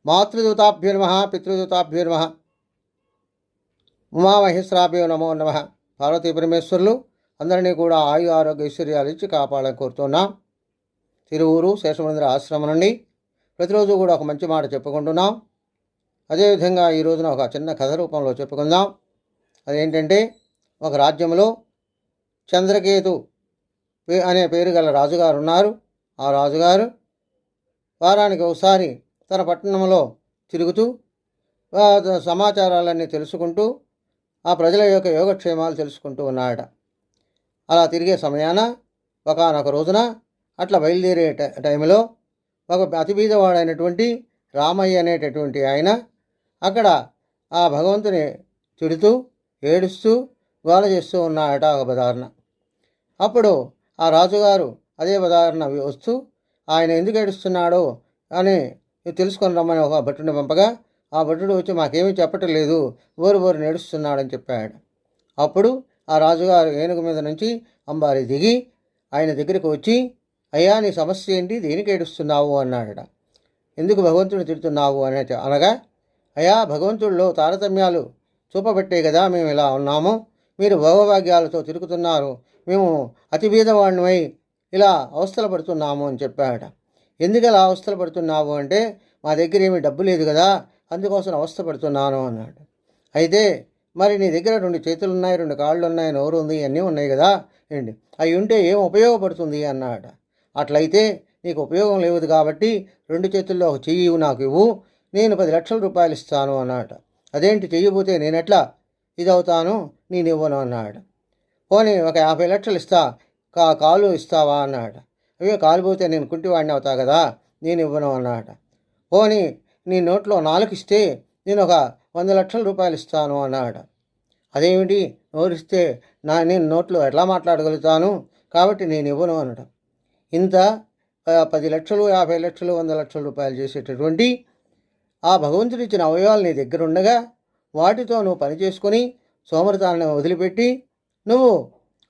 మాతృదూతాభ్యో నమ, పితృదూతాభ్యో నమ, ఉమామహేశ్వరాభ్యో నమో నమ. పార్వతీ పరమేశ్వరులు అందరినీ కూడా ఆయు ఆరోగ్య ఐశ్వర్యాలు ఇచ్చి కాపాడాలని కోరుతున్నాం. తిరువూరు శేషమేంద్ర ఆశ్రమం నుండి ప్రతిరోజు కూడా ఒక మంచి మాట చెప్పుకుంటున్నాం. అదేవిధంగా ఈ రోజున ఒక చిన్న కథ రూపంలో చెప్పుకుందాం. అదేంటంటే, ఒక రాజ్యంలో చంద్రకేతు అనే పేరు గల రాజుగారు ఉన్నారు. ఆ రాజుగారు వారానికి ఒకసారి తన పట్టణంలో తిరుగుతూ సమాచారాలన్నీ తెలుసుకుంటూ ఆ ప్రజల యొక్క యోగక్షేమాలు తెలుసుకుంటూ ఉన్నాడట. అలా తిరిగే సమయాన ఒకానొక రోజున అట్లా బయలుదేరే టైంలో ఒక అతి బీదవాడైనటువంటి రామయ్య అనేటటువంటి ఆయన అక్కడ ఆ భగవంతుని తిడుతూ ఏడుస్తూ గోల చేస్తూ ఉన్నాడట ఒక బదారణ. అప్పుడు ఆ రాజుగారు అదే బదారణ వస్తూ ఆయన ఎందుకు ఏడుస్తున్నాడో అని తెలుసుకొని రమ్మని ఒక భటుడిని పంపగా ఆ భటుడు వచ్చి మాకేమీ చెప్పటం లేదు, ఊరు నేడుస్తున్నాడని చెప్పాడు. అప్పుడు ఆ రాజుగారు ఏనుగు మీద నుంచి అంబారి దిగి ఆయన దగ్గరికి వచ్చి, అయ్యా నీ సమస్య ఏంటి, దేనికి ఏడుస్తున్నావు అన్నాడట. ఎందుకు భగవంతుడిని తిడుతున్నావు అని అనగా, అయ్యా భగవంతుడిలో తారతమ్యాలు చూపబట్టే కదా మేము ఇలా ఉన్నాము, మీరు భోగభాగ్యాలతో తిరుగుతున్నారు, మేము అతి బీదవాడినై ఇలా అవస్థలు పడుతున్నాము అని చెప్పాడట. ఎందుకు అలా అవస్థలు పడుతున్నావు అంటే, మా దగ్గర ఏమీ డబ్బు లేదు కదా, అందుకోసం అవస్థ పడుతున్నాను అన్నాడు. అయితే మరి నీ దగ్గర 2 చేతులు ఉన్నాయి, 2 కాళ్ళు ఉన్నాయి, నోరు ఉంది, అన్నీ ఉన్నాయి కదా ఏంటి, అవి ఉంటే ఏం ఉపయోగపడుతుంది అన్నాడు. అట్లయితే నీకు ఉపయోగం లేదు కాబట్టి 2 చేతుల్లో ఒక చెయ్యి నాకు ఇవ్వు, నేను 10 లక్షల రూపాయలు ఇస్తాను అన్నాడు. అదేంటి చెయ్యిపోతే నేనెట్లా ఇదవుతాను, నేను ఇవ్వను అన్నాడు. పోనీ ఒక 50 లక్షలు ఇస్తా, కాలు ఇస్తావా అన్నాడు. అవే కాలు పోతే నేను కుంటివాడిని అవుతా కదా, నేను ఇవ్వను అన్నాడు. పోనీ నీ నోట్లో 4 ఇస్తే నేను ఒక 100 లక్షల రూపాయలు ఇస్తాను అన్నాడు. అదేమిటి నోరిస్తే నేను నోట్లో ఎట్లా మాట్లాడగలుగుతాను, కాబట్టి నేను ఇవ్వను అనడం. ఇంత 10 లక్షలు, 50 లక్షలు, 100 లక్షల రూపాయలు చేసేటటువంటి ఆ భగవంతుడు ఇచ్చిన అవయవాలు నీ దగ్గర ఉండగా వాటితో నువ్వు పని చేసుకొని సోమరితనాన్ని వదిలిపెట్టి నువ్వు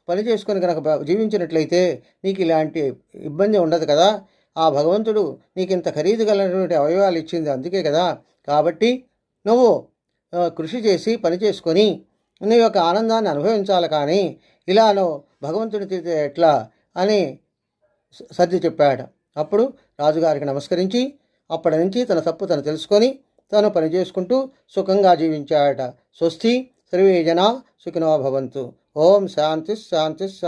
పని చేసుకొని కనుక జీవించినట్లయితే నీకు ఇలాంటి ఇబ్బంది ఉండదు కదా. ఆ భగవంతుడు నీకు ఇంత ఖరీదు కలిగినటువంటి అవయవాలు ఇచ్చింది అందుకే కదా. కాబట్టి నువ్వు కృషి చేసి పని చేసుకొని నీ యొక్క ఆనందాన్ని అనుభవించాలి, కానీ ఇలా నువ్వు భగవంతుని తిరిగితే ఎట్లా అని సర్ది చెప్పాడు. అప్పుడు రాజుగారికి నమస్కరించి అప్పటి నుంచి తన తప్పు తను తెలుసుకొని తను పని చేసుకుంటూ సుఖంగా జీవించాడట. స్వస్తి సర్వే జనా సుఖినో భవంతు. ఓం శాంతి శాంతి శాంతి.